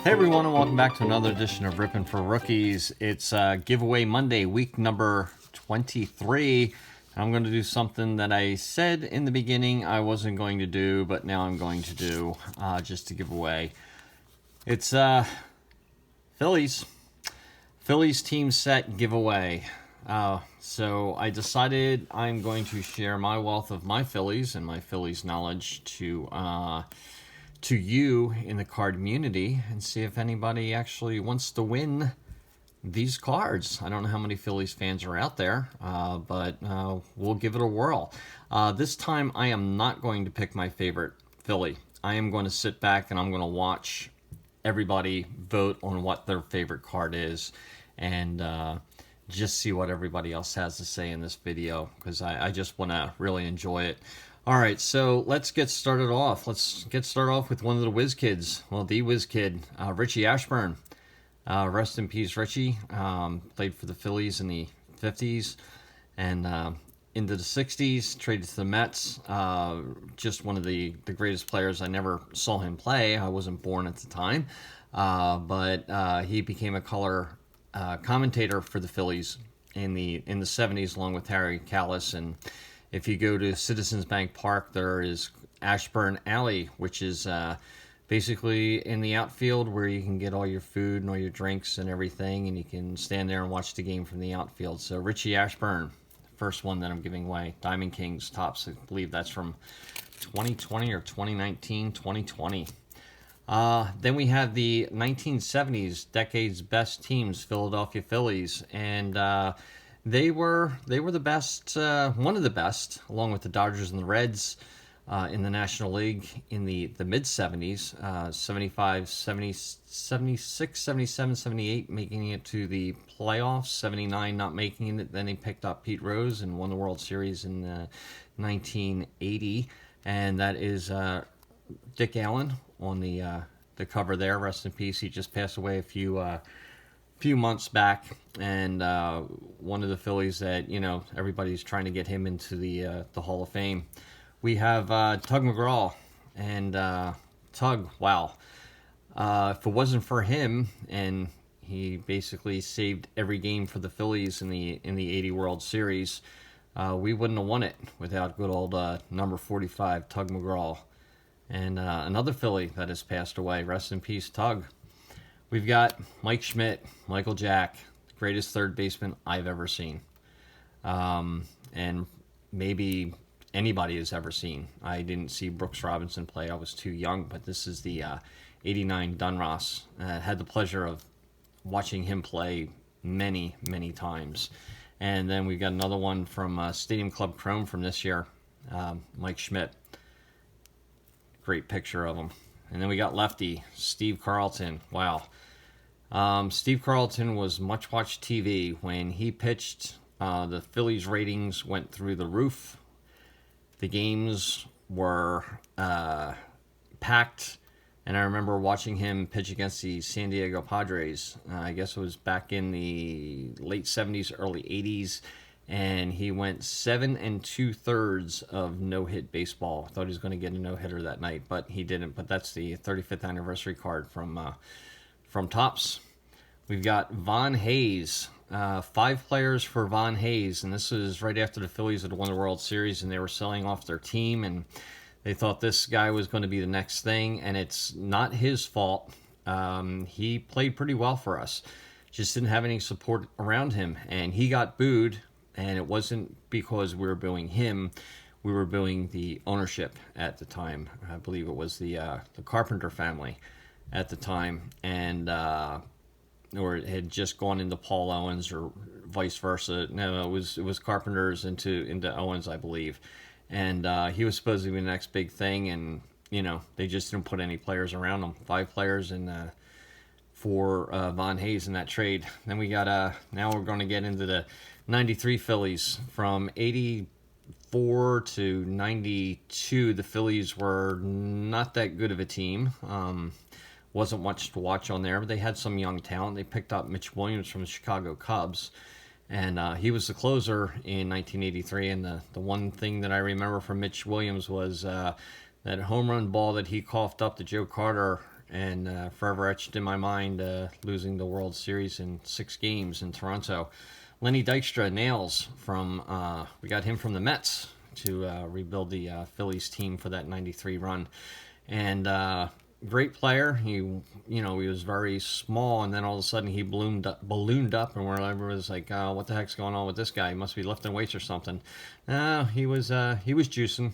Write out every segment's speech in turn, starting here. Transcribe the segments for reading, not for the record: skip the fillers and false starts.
Hey everyone, and welcome back to another edition of Rippin' for Rookies. It's Giveaway Monday, week number 23. I'm going to do something that I said in the beginning I wasn't going to do, but now I'm going to do just to give away. It's Phillies. Phillies team set giveaway. So I decided I'm going to share my wealth of my Phillies and my Phillies knowledge to you in the card community and see if anybody actually wants to win these cards. I don't know how many Phillies fans are out there, but we'll give it a whirl. This time I am not going to pick my favorite Philly. I am going to sit back and I'm going to watch everybody vote on what their favorite card is and just see what everybody else has to say in this video, because I just want to really enjoy it. All right, so let's get started off. Let's get started off with one of the whiz kids. Well, the whiz kid, Richie Ashburn. Rest in peace, Richie. Played for the Phillies in the 50s and into the 60s. Traded to the Mets. Just one of the greatest players. I never saw him play. I wasn't born at the time. But he became a color commentator for the Phillies in the 70s, along with Harry Callis. And if you go to Citizens Bank Park, there is Ashburn Alley, which is basically in the outfield where you can get all your food and all your drinks and everything, and you can stand there and watch the game from the outfield. So Richie Ashburn, first one that I'm giving away. Diamond Kings Tops, I believe that's from 2020 or 2019, 2020. Then we have the 1970s Decade's Best Teams, Philadelphia Phillies, and they were the best, one of the best, along with the Dodgers and the Reds in the National League in the mid-70s, 75, 70, 76, 77, 78, making it to the playoffs, 79 not making it. Then they picked up Pete Rose and won the World Series in 1980, and that is Dick Allen on the cover there. Rest in peace. He just passed away a few months back, and one of the Phillies that, you know, everybody's trying to get him into the Hall of Fame. We have Tug McGraw, and Tug, wow. If it wasn't for him, and he basically saved every game for the Phillies in the 80 World Series, we wouldn't have won it without good old number 45, Tug McGraw. And another Philly that has passed away. Rest in peace, Tug. We've got Mike Schmidt, Michael Jack, the greatest third baseman I've ever seen. And maybe anybody has ever seen. I didn't see Brooks Robinson play. I was too young, but this is the 89 Dunross. Had the pleasure of watching him play many, many times. And then we've got another one from Stadium Club Chrome from this year, Mike Schmidt. Great picture of him. And then we got lefty, Steve Carlton. Wow. Steve Carlton was much-watched TV. When he pitched, the Phillies' ratings went through the roof. The games were packed. And I remember watching him pitch against the San Diego Padres. I guess it was back in the late 70s, early 80s. And he went 7 2/3 of no-hit baseball. I thought he was going to get a no-hitter that night, but he didn't. But that's the 35th anniversary card from Topps. We've got Von Hayes. 5 players for Von Hayes, and this is right after the Phillies had won the World Series, and they were selling off their team, and they thought this guy was going to be the next thing, and it's not his fault. He played pretty well for us. Just didn't have any support around him, and he got booed. And it wasn't because we were booing him, we were booing the ownership at the time. I believe it was the Carpenter family at the time, and or it had just gone into Paul Owens or vice versa. No, it was Carpenter's into Owens, I believe, and he was supposed to be the next big thing, and you know they just didn't put any players around him. 5 players and for Von Hayes in that trade. Then we got now we're going to get into the 93 Phillies. From 84 to 92, the Phillies were not that good of a team. Wasn't much to watch on there, but they had some young talent. They picked up Mitch Williams from the Chicago Cubs, and he was the closer in 1983. And the one thing that I remember from Mitch Williams was that home run ball that he coughed up to Joe Carter and forever etched in my mind, losing the World Series in 6 games in Toronto. Lenny Dykstra, nails from, we got him from the Mets to rebuild the Phillies team for that 93 run. And great player. He was very small, and then all of a sudden he ballooned up, and wherever was like, what the heck's going on with this guy? He must be lifting weights or something. No, he was juicing,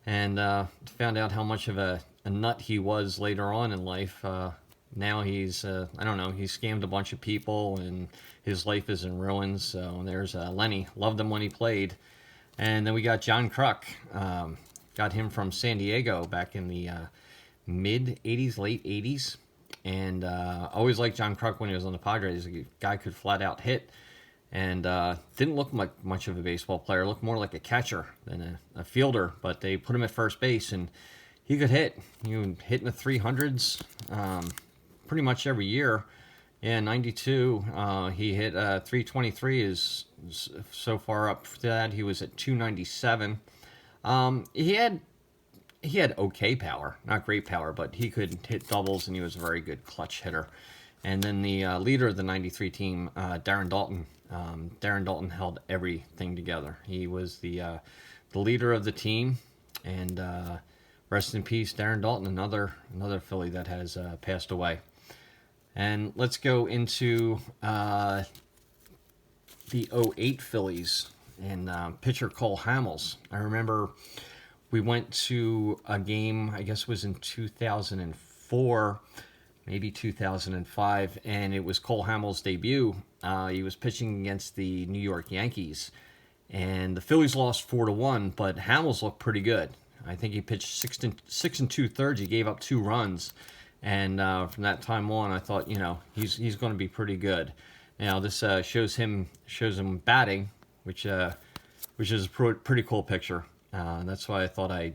and found out how much of a nut he was later on in life. Now he's, I don't know, he scammed a bunch of people, and his life is in ruins. So there's Lenny. Loved him when he played. And then we got John Cruck. Got him from San Diego back in the mid 80s, late 80s. And always liked John Cruck when he was on the Padres. The guy could flat out hit. And didn't look much of a baseball player. Looked more like a catcher than a fielder. But they put him at first base, and he could hit. He would hit in the 300s pretty much every year. Yeah, 92, he hit 323 is so far up to that. He was at 297. He had okay power, not great power, but he could hit doubles, and he was a very good clutch hitter. And then the leader of the 93 team, Darren Daulton. Darren Daulton held everything together. He was the leader of the team, and rest in peace, Darren Daulton, another Philly that has passed away. And let's go into the 08 Phillies and pitcher Cole Hamels. I remember we went to a game, I guess it was in 2004, maybe 2005, and it was Cole Hamels' debut. He was pitching against the New York Yankees, and the Phillies lost 4-1, but Hamels looked pretty good. I think he pitched 6 2/3. He gave up 2 runs. And from that time on, I thought, he's going to be pretty good. Now this shows him batting, which is a pretty cool picture. That's why I thought I'd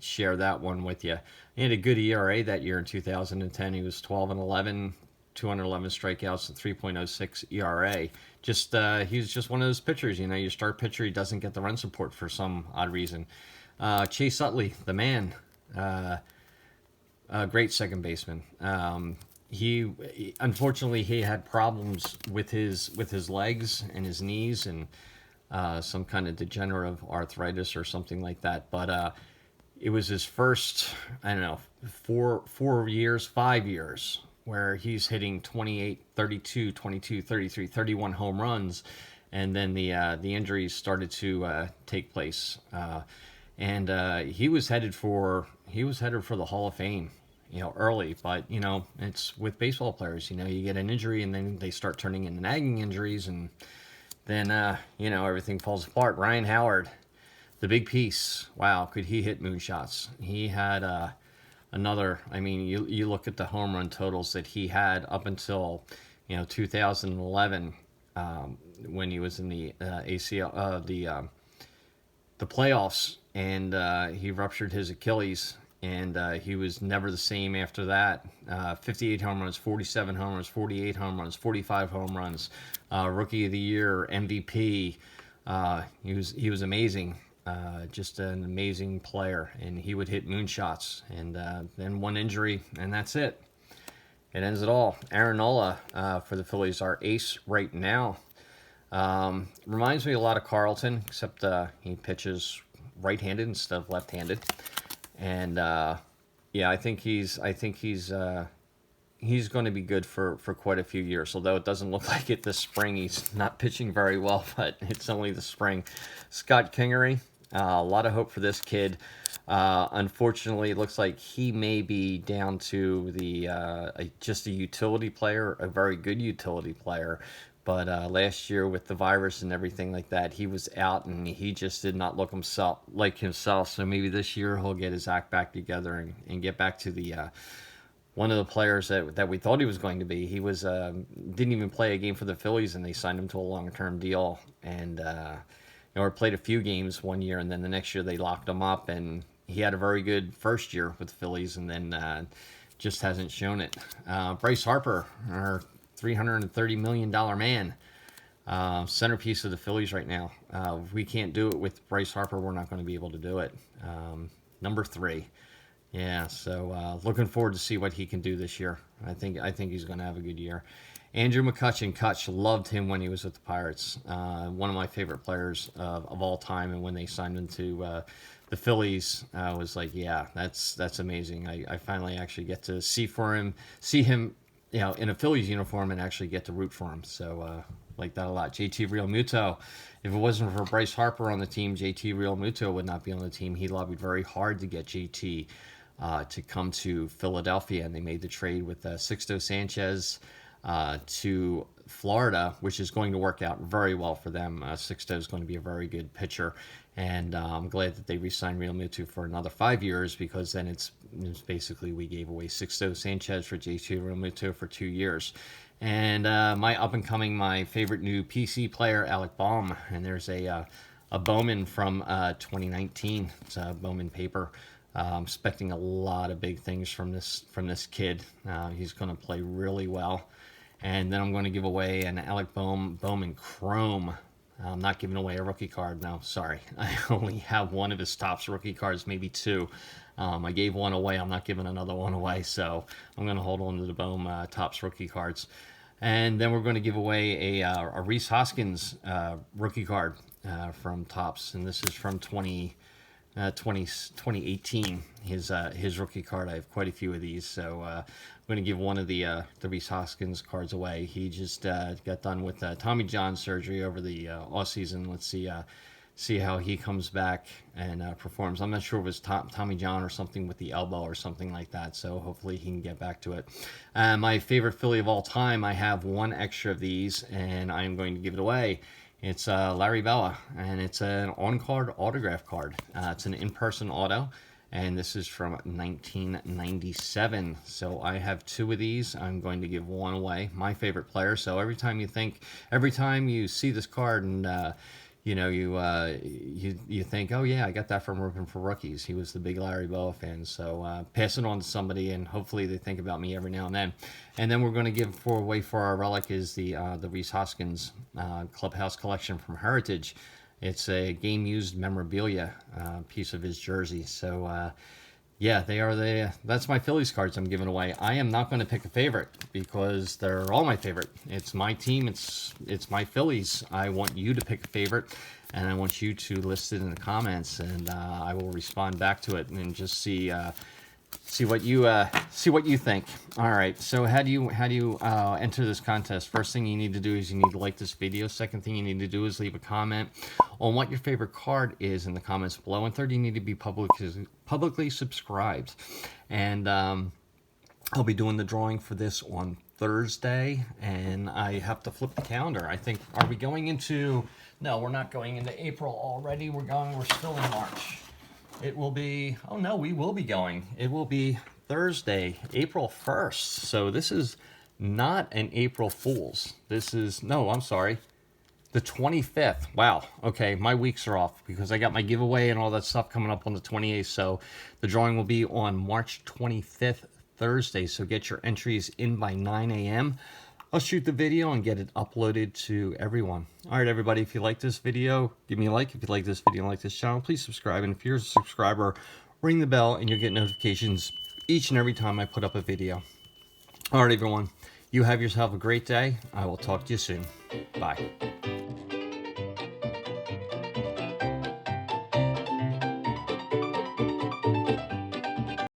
share that one with you. He had a good ERA that year in 2010. He was 12-11, 211 strikeouts, and 3.06 ERA. He's just one of those pitchers. Your start pitcher, he doesn't get the run support for some odd reason. Chase Utley, the man. Great second baseman. He unfortunately had problems with his legs and his knees, and some kind of degenerative arthritis or something like that. But it was his first, I don't know, 5 years where he's hitting 28, 32, 22, 33, 31 home runs, and then the injuries started to take place. And he was headed for the Hall of Fame, early. But it's with baseball players. You get an injury, and then they start turning into nagging injuries, and then everything falls apart. Ryan Howard, the big piece. Wow, could he hit moonshots? He had another. I mean, you look at the home run totals that he had up until 2011, when he was in the ACL, the playoffs. And he ruptured his Achilles, and he was never the same after that. 58 home runs, 47 home runs, 48 home runs, 45 home runs. Rookie of the Year, MVP. He was amazing. Just an amazing player, and he would hit moonshots. And then one injury, and that's it. It ends it all. Aaron Nola for the Phillies, our ace right now. Reminds me a lot of Carlton, except he pitches right-handed instead of left-handed, and I think he's going to be good for quite a few years. Although it doesn't look like it this spring. He's not pitching very well, but it's only the spring. Scott Kingery, a lot of hope for this kid. Unfortunately, it looks like he may be down to just a utility player, a very good utility player. But last year with the virus and everything like that, he was out, and he just did not look like himself. So maybe this year he'll get his act back together and get back to the one of the players that we thought he was going to be. He was didn't even play a game for the Phillies, and they signed him to a long-term deal. And or played a few games one year, and then the next year they locked him up. And he had a very good first year with the Phillies, and then just hasn't shown it. Bryce Harper, our $330 million man, centerpiece of the Phillies right now. If we can't do it with Bryce Harper, we're not going to be able to do it. Number 3. Yeah, so looking forward to see what he can do this year. I think he's going to have a good year. Andrew McCutchen, Kutch, loved him when he was with the Pirates. One of my favorite players of all time. And when they signed him to the Phillies, I was like, yeah, that's amazing. I finally actually get to see him, in a Phillies uniform and actually get to root for him. So like that a lot. JT Realmuto. If it wasn't for Bryce Harper on the team, JT Realmuto would not be on the team. He lobbied very hard to get JT to come to Philadelphia, and they made the trade with Sixto Sanchez to Florida, which is going to work out very well for them. Sixto is going to be a very good pitcher, and I'm glad that they re-signed Realmuto for another 5 years, because then it's basically we gave away Sixto Sanchez for JT Realmuto for 2 years. And my up-and-coming, my favorite new PC player, Alec Baum, and there's a Bowman from 2019. It's a Bowman paper. I'm expecting a lot of big things from this kid. He's going to play really well. And then I'm going to give away an Alec Bowman Chrome. I'm not giving away a rookie card. No, sorry. I only have one of his Topps rookie cards, maybe two. I gave one away. I'm not giving another one away. So I'm going to hold on to the Bohm Topps rookie cards. And then we're going to give away a Rhys Hoskins rookie card from Topps. And this is from 2018, his rookie card. I have quite a few of these, so I'm going to give one of the Rhys Hoskins cards away. He just got done with Tommy John surgery over the off season. Let's see how he comes back and performs. I'm not sure if it was Tommy John or something with the elbow or something like that, so hopefully he can get back to it. My favorite Philly of all time, I have one extra of these, and I'm going to give it away. It's Larry Bella, and it's an on-card autograph card. It's an in-person auto, and this is from 1997. So I have two of these. I'm going to give one away. My favorite player. So every time you see this card, and you think, oh yeah, I got that from Ripping for Rookies. He was the big Larry Boa fan. So pass it on to somebody, and hopefully they think about me every now and then. And then we're going to give away for our relic is the Rhys Hoskins Clubhouse Collection from Heritage. It's a game-used memorabilia piece of his jersey. So yeah, that's my Phillies cards I'm giving away. I am not going to pick a favorite because they're all my favorite. It's my team. It's my Phillies. I want you to pick a favorite, and I want you to list it in the comments, and I will respond back to it and just see what you think. All right. So how do you enter this contest? First thing you need to do is you need to like this video. Second thing you need to do is leave a comment on what your favorite card is in the comments below. And third, you need to be publicly subscribed. And I'll be doing the drawing for this on Thursday, and I have to flip the calendar. I think, are we going into? No, we're not going into April already. We're still in March. It will be, oh no, we will be going. It will be Thursday, April 1st. So this is not an April Fool's. I'm sorry, the 25th. Wow, okay, my weeks are off because I got my giveaway and all that stuff coming up on the 28th. So the drawing will be on March 25th, Thursday. So get your entries in by 9 a.m. I'll shoot the video and get it uploaded to everyone. All right, everybody, if you like this video, give me a like. If you like this video and like this channel, please subscribe. And if you're a subscriber, ring the bell and you'll get notifications each and every time I put up a video. All right, everyone, you have yourself a great day. I will talk to you soon. Bye.